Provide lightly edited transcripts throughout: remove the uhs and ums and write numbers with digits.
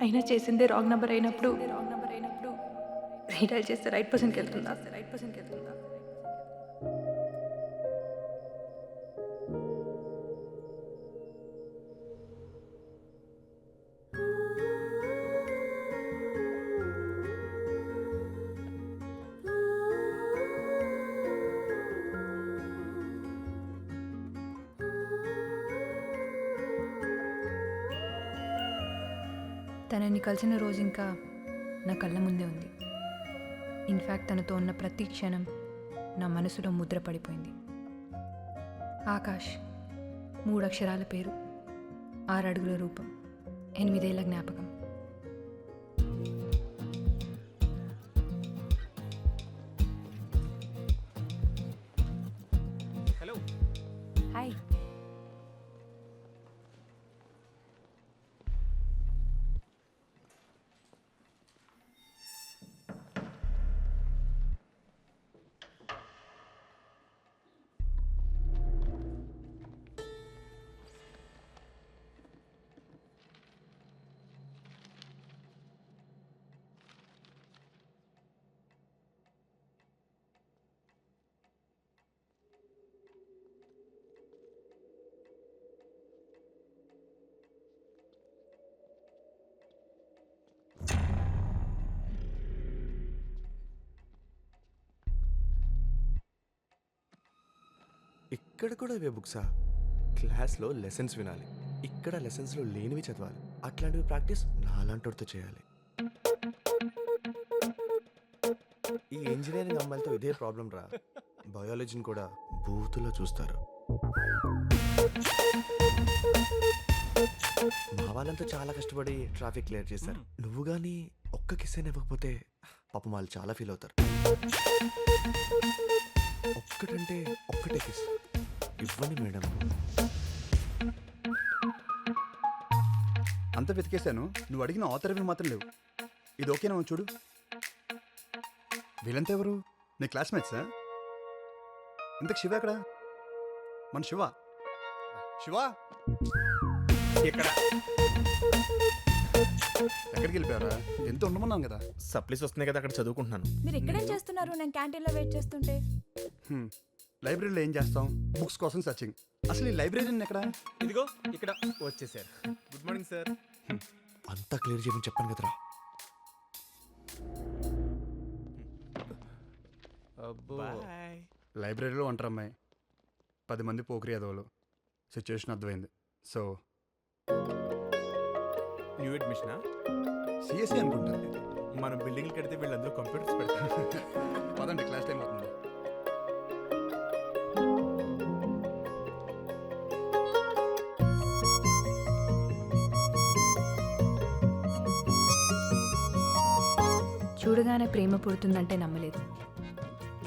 అయినా చేసిందే wrong number అయినప్పుడు రీడైల్ చేస్తే రైట్ పర్సన్కి వెళ్తుందా? తనని కలిసిన రోజు ఇంకా నా కళ్ళ ముందే ఉంది. ఇన్ఫ్యాక్ట్ తనతో ఉన్న ప్రతి క్షణం నా మనసులో ముద్ర పడిపోయింది. ఆకాష్, 3 అక్షరాల పేరు, 6 అడుగుల రూపం, 8 ఏళ్ల జ్ఞాపకం. హలో. హాయ్. ఇక్కడ కూడా ఇవే బుక్సా? క్లాస్లో లెసన్స్ వినాలి, ఇక్కడ లెసన్స్లో లేనివి చదవాలి. అట్లాంటివి ప్రాక్టీస్ నాలాంటితో చేయాలి. ఈ ఇంజనీరింగ్ అమ్మాయిలతో ఇదే ప్రాబ్లం రా. బయాలజీని కూడా బూతులో చూస్తారు. మా వాళ్ళంతా చాలా కష్టపడి ట్రాఫిక్ క్లియర్ చేశారు. నువ్వు కానీ ఒక్క కిస్ అయినా ఇవ్వకపోతే పాపం వాళ్ళు చాలా ఫీల్ అవుతారు. ఒక్కటంటే ఒక్కటే కిస్ ఇవ్వండి మేడం. అంత వెతికేశాను, నువ్వు అడిగిన ఆథర్వి మాత్రం లేవు. ఇది ఓకేనా చూడు. వీళ్ళంతా ఎవరు? నీ క్లాస్మేట్సా? ఇంతకు శివ ఎక్కడ? మన శివ శివ ఇక్కడ ఎక్కడికి వెళ్ళిపోయారా? ఎంత ఉండమన్నాను కదా. సప్లీస్ వస్తున్నాయి కదా, అక్కడ చదువుకుంటున్నాను. మీరు ఇక్కడేం చేస్తున్నారు? నేను క్యాంటీన్లో వెయిట్ చేస్తుంటే. లైబ్రరీలో ఏం చేస్తాం? బుక్స్ కోసం సర్చింగ్. అసలు ఈ లైబ్రరీ ఎక్కడ? ఇదిగో ఇక్కడ వచ్చేసారు. Good morning sir. అంతా క్లియర్ చేయమని చెప్పాను కదరా. బాయ్. లైబ్రరీలో ఉంటారు అమ్మాయి, 10 మంది పోకరి యాదవులు. సిచ్యువేషన్ అర్థమైంది. So new అడ్మిషనా? సిఎస్సి అనుకుంటా. మనం బిల్డింగ్లు కడితే వీళ్ళందరూ కంప్యూటర్స్ పెడతారు. పదండి, క్లాస్ టైం అవుతుంది. చూడగానే ప్రేమ పుడుతుందంటే నమ్మలేదు.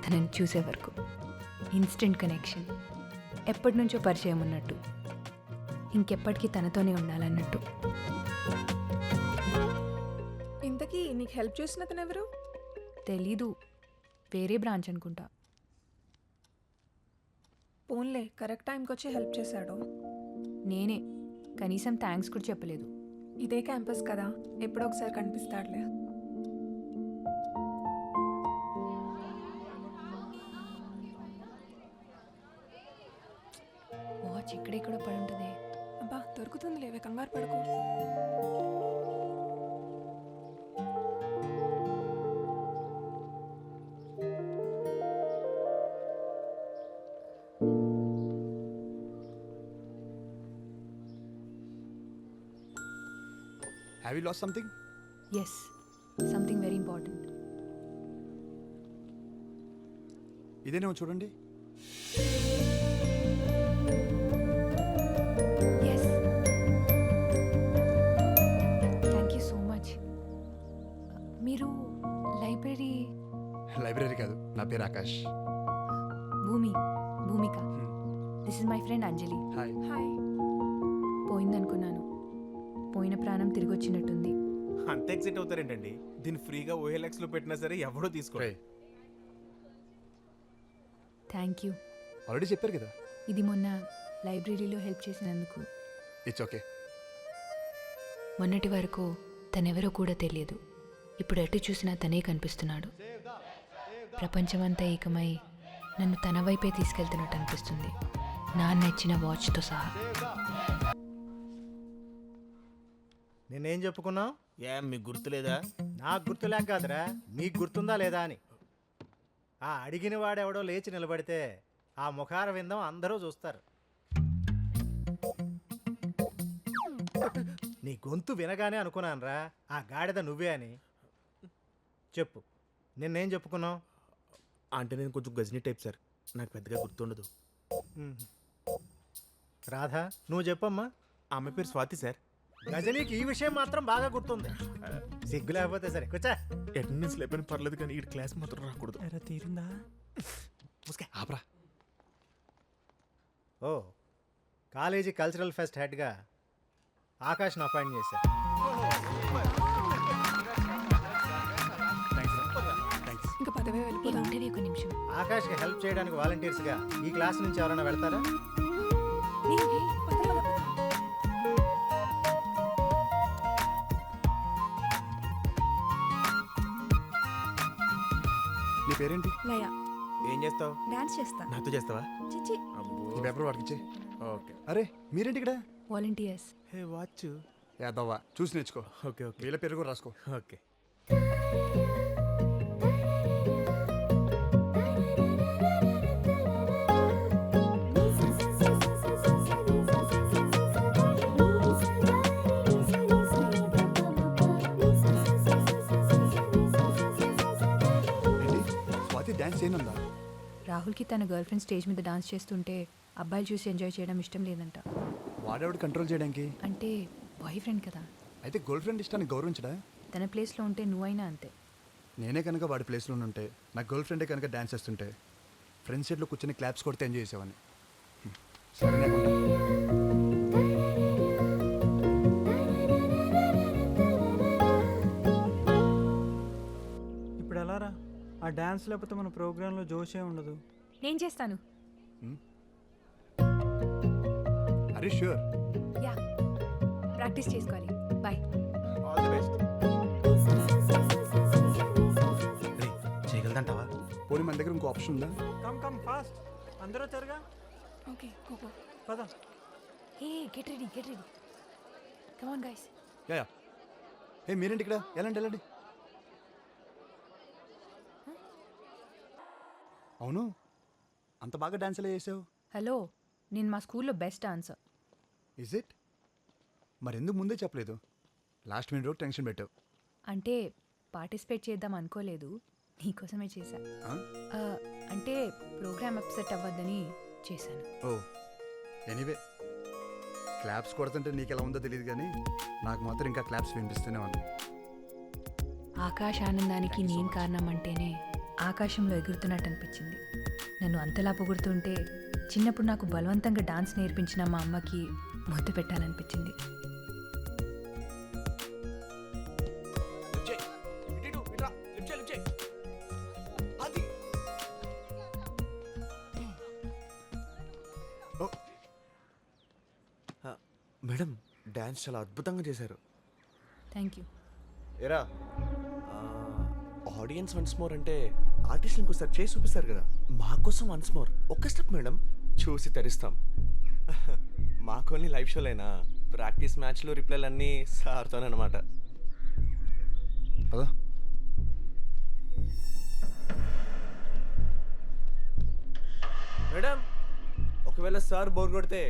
తనని చూసే వరకు ఇన్స్టెంట్ కనెక్షన్, ఎప్పటి నుంచో పరిచయం ఉన్నట్టు, ఇంకెప్పటికీ తనతోనే ఉండాలన్నట్టు. ఇంతకీ నీకు హెల్ప్ చేసిన అతను ఎవరు? తెలీదు, వేరే బ్రాంచ్ అనుకుంటా. పోన్లే, కరెక్ట్ టైంకి వచ్చి హెల్ప్ చేశాడు. నేనే, కనీసం థ్యాంక్స్ కూడా చెప్పలేదు. ఇదే క్యాంపస్ కదా, ఎప్పుడో ఒకసారి కనిపిస్తాడులే. వాచ్ ఇక్కడెక్కడో పడి ఉంటుంది. అబ్బా, దొరుకుతుంది లేవే, కంగారు పడుకో. Have you lost something? Yes, something very important. ఇదేనేమో చూడండి. Yes, thank you so much. మీరు లైబ్రరీ కాదు, నా పేరు Akash. Bhumika. This is my friend Anjali. Hi. Hi. పోయిందనుకున్నాను, పోయిన ప్రాణం తిరిగి వచ్చినట్టుంది. అంత ఎక్సైట్ అవుతారేంటండి? దీన్ని ఫ్రీగా OLX లో పెట్టినా సరే ఎవడో తీసుకో. Thank you. ఆల్రెడీ చెప్పారు కదా. ఇది మొన్న లైబ్రరీలో హెల్ప్ చేసినందుకు. It's okay. మొన్నటి వరకు తనెవరో కూడా తెలియదు. ఇప్పుడు ఎటు చూసినా తనే కనిపిస్తున్నాడు. ప్రపంచమంతా ఏకమై నన్ను తన వైపే తీసుకెళ్తున్నట్టు అనిపిస్తుంది, నాన్న ఇచ్చిన వాచ్తో సహా. నేనేం చెప్పుకున్నావు? ఏం మీకు గుర్తులేదా? నాకు గుర్తులేక కాదురా, మీకు గుర్తుందా లేదా అని. ఆ అడిగిన వాడెవడో లేచి నిలబడితే ఆ ముఖార విందం అందరూ చూస్తారు. నీ గొంతు వినగానే అనుకున్నానురా ఆ గాడిద నువ్వే అని. చెప్పు, నిన్నేం చెప్పుకున్నావు? అంటే నేను కొంచెం గజనీ టైప్ సార్, నాకు పెద్దగా గుర్తుండదు. రాధా, నువ్వు చెప్పమ్మా. ఆమె పేరు స్వాతి సార్. గజనీకి ఈ విషయం మాత్రం బాగా గుర్తుంది. సిగ్గు లేకపోతే సరే కూర్చో. అటెండెన్స్ లేపని పర్లేదు కానీ ఈ క్లాస్ మాత్రం రాకూడదు. తీరిందా? ఆపరా. ఓ, కాలేజీ కల్చరల్ ఫెస్ట్ హెడ్గా ఆకాష్ను అపాయింట్ చేశారు. ఇంకా పదవే ఏ వెళ్ళిపోదాం. ఉంటేనే ఒక నిమిషం. ఆకాష్కి హెల్ప్ చేయడానికి వాలంటీర్స్గా ఈ క్లాస్ నుంచి ఎవరైనా వెళ్తారా? పద, పద, పద. నీ పేరేంటి? లయ, ఏం చేస్తావు? డాన్స్ చేస్తా. నాతో చేస్తావా? చిచి. ఈ పేపర్ వాడికిచ్చే. ఓకే. అరే మీరేంటి ఇక్కడ? వాలంటీర్స్. Hey watch. యాదవ్వా చూసి నేర్చుకో. ఓకే ఓకే వీళ్ళ పేరు కూడా రాసుకో. ఓకే. ఏంటి స్వాతి డ్యాన్స్ చేయనుందా? రాహుల్కి తన గర్ల్ ఫ్రెండ్ స్టేజ్ మీద డాన్స్ చేస్తుంటే అబ్బాయిలు చూసి ఎంజాయ్ చేయడం ఇష్టం లేదంట. వాడేవాడు కంట్రోల్ చేయడానికి? అంటే బాయ్ ఫ్రెండ్ కదా, అయితే గర్ల్ ఫ్రెండ్ ఇష్టాన్ని గౌరవించడా? తన ప్లేస్లో ఉంటే నువ్వైనా అంతే. నేనే కనుక వాడి ప్లేస్లో ఉంటే, నా గర్ల్ ఫ్రెండే కనుక డ్యాన్స్ చేస్తుంటే ఫ్రెండ్స్ సీట్లో కూర్చొని క్లాప్స్ కొడితే ఎంజాయ్ చేసేవాడిని. సరేనే కొంటా. ఇప్పుడు ఎలా రా? ఆ డ్యాన్స్ లేకపోతే మన ప్రోగ్రాంలో జోషే ఉండదు. నేను చేస్తాను. అరే షూర్. యా, ప్రాక్టీస్ చేసుకోవాలి. బాయ్. All the best. చేయగలదంటావా? పోనీ మన దగ్గర ఇంకో ఆప్షన్ ఉందా? కమ్ కమ్ ఫాస్ట్, అందరూ వచ్చారుగా. Okay, go. పద. Hey, get ready, get ready. Come on guys. Yeah. ఏ మీరేంటి ఇక్కడ? వెళ్ళండి వెళ్ళండి. అవును, అంత బాగా డాన్స్ ఎలా చేసావు? హలో, నేను మా స్కూల్లో బెస్ట్ డాన్సర్. Is it? మరెందుకు ముందే చెప్పలేదు? లాస్ట్ మినిట్ వరకు టెన్షన్ పెట్టావు. అంటే పార్టిసిపేట్ చేద్దాం అనుకోలేదు, నీకోసమే చేశా. ఆ, అంటే ప్రోగ్రామ్ అప్సెట్ అవ్వద్దని చేశాను. ఓ ఎనీవే, క్లాప్స్ కొడుతుంటే నీకు ఎలా ఉందో తెలియదు కానీ నాకు మాత్రం ఇంకా క్లాప్స్ వినిపిస్తూనే ఉన్నాయి. ఆకాశ ఆనందానికి నేను కారణం అంటేనే ఆకాశంలో ఎగురుతున్నట్టు అనిపించింది. నన్ను అంతలా పొగుడుతుంటే చిన్నప్పుడు నాకు బలవంతంగా డాన్స్ నేర్పించిన మా అమ్మకి ముద్దు పెట్టాలనిపించింది. మేడం డ్యాన్స్ చాలా అద్భుతంగా చేశారు. Thank you. ఎరా ఆడియన్స్ వన్స్ మోర్ అంటే ఆర్టిస్ట్ ఇంకోసారి చేసి చూపిస్తారు కదా, మా కోసం వన్స్ మోర్ ఒక్క స్టెప్ మేడం, చూసి తరిస్తాం. మాకు లైవ్ షోలైనా ప్రాక్టీస్ మ్యాచ్లు రిప్లైలు అన్నీ సార్తోనమాట. పదా. మేడం ఒకవేళ సార్ బోర్ కొడితే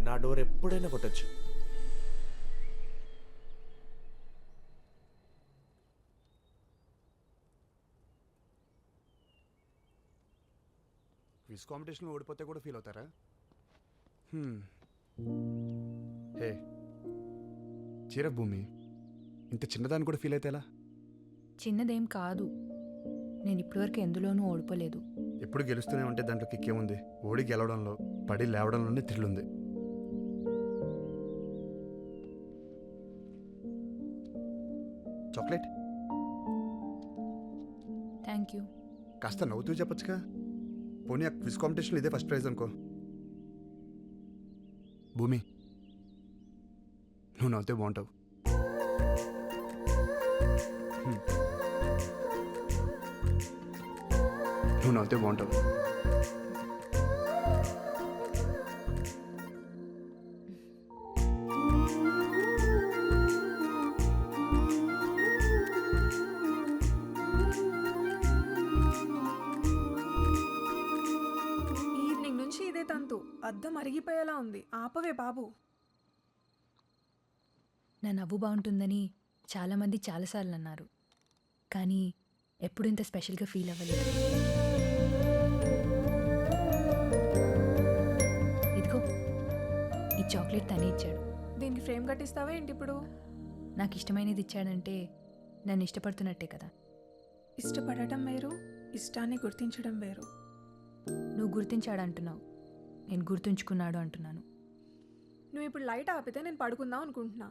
నా డోర్ ఎప్పుడైనా కొట్టచ్చు. క్విజ్ కాంపిటీషన్లో ఓడిపోతే కూడా ఫీల్ అవుతారా? హే చీర భూమి, ఇంత చిన్నదాన్ని కూడా ఫీల్ అయితే ఎలా? చిన్నదేం కాదు, నేను ఇప్పటివరకు ఎందులోనూ ఓడిపోలేదు. ఎప్పుడు గెలుస్తూనే ఉంటే దాంట్లో కిక్కేముంది? ఓడి గెలవడంలో, పడి లేవడంలోనే థ్రిల్ ఉంది. Chocolate thank you. కాస్త నవ్వుతూ చెప్పొచ్చుగా. పోనీ ఆ క్విజ్ కాంపిటీషన్లో ఇదే ఫస్ట్ ప్రైజ్ అనుకో. భూమి, నువ్వు నవ్వుతే బాగుంటావు. నువ్వు నవ్వుతే బాగుంటావు. ఈవినింగ్ నుంచి ఇదే తంతు. అద్దం అరిగిపోయేలా ఉంది. ఆపవే బాబు. నా నవ్వు బాగుంటుందని చాలామంది చాలాసార్లు అన్నారు, కానీ ఎప్పుడు ఇంత స్పెషల్గా ఫీల్ అవ్వలేదు. ఇదిగో ఈ చాక్లెట్ తనే ఇచ్చాడు. దీనికి ఫ్రేమ్ కట్టిస్తావా ఏంటి ఇప్పుడు? నాకు ఇష్టమైనది ఇచ్చాడంటే నన్ను ఇష్టపడుతున్నట్టే కదా. ఇష్టపడటం వేరు, ఇష్టాన్ని గుర్తించడం వేరు. నువ్వు గుర్తించాడు అంటున్నావు, నేను గుర్తుంచుకున్నాడు అంటున్నాను. నువ్వు ఇప్పుడు లైట్ ఆపితే నేను పడుకుందాం అనుకుంటున్నా.